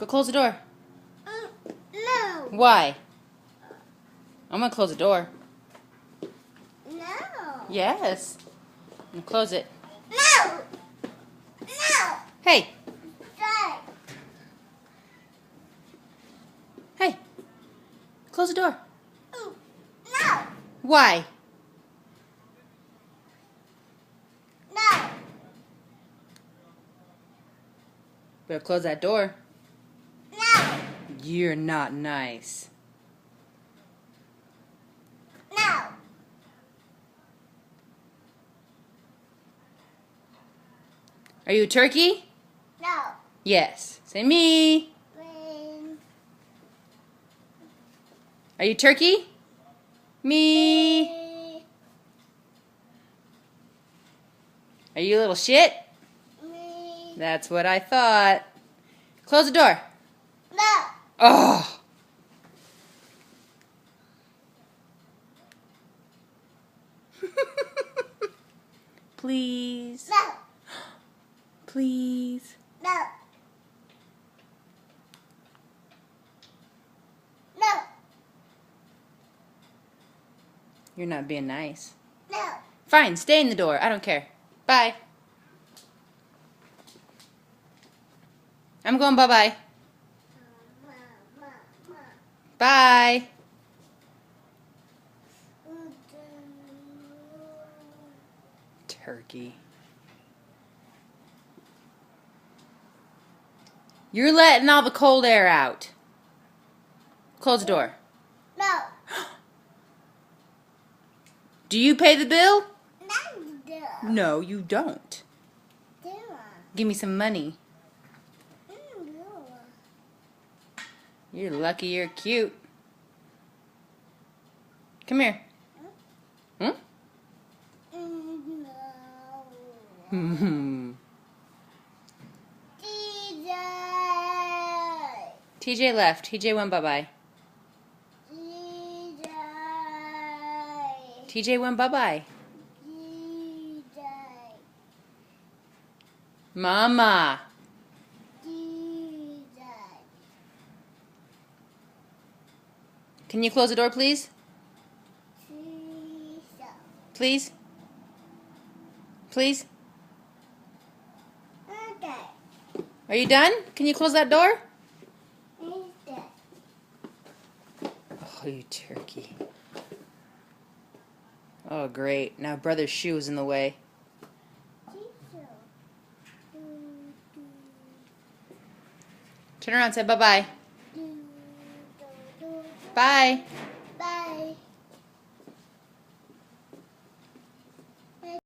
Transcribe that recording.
Go close the door. No. Why? I'm gonna close the door. No. Yes. I'm gonna close it. No. No. Hey. Stay. Hey. Close the door. No. Why? No. Better close that door. No. You're not nice. No. Are you a turkey? No. Yes. Say me. Green. Are you turkey? Me. Me. Are you a little shit? Me. That's what I thought. Close the door. No. Oh. Please. No. Please. No. No. You're not being nice. No. Fine, stay in the door. I don't care. Bye. I'm going bye-bye. Bye. Turkey. You're letting all the cold air out. Close the door. No. Do you pay the bill? No. No, you don't. Give me some money. You're lucky you're cute. Come here. Hmm? TJ left. TJ went bye-bye. TJ went bye-bye. Mama. Can you close the door, please? Please? Please? Okay. Are you done? Can you close that door? Okay. Oh, you turkey. Oh, great. Now brother's shoe is in the way. Turn around and say bye-bye. Bye.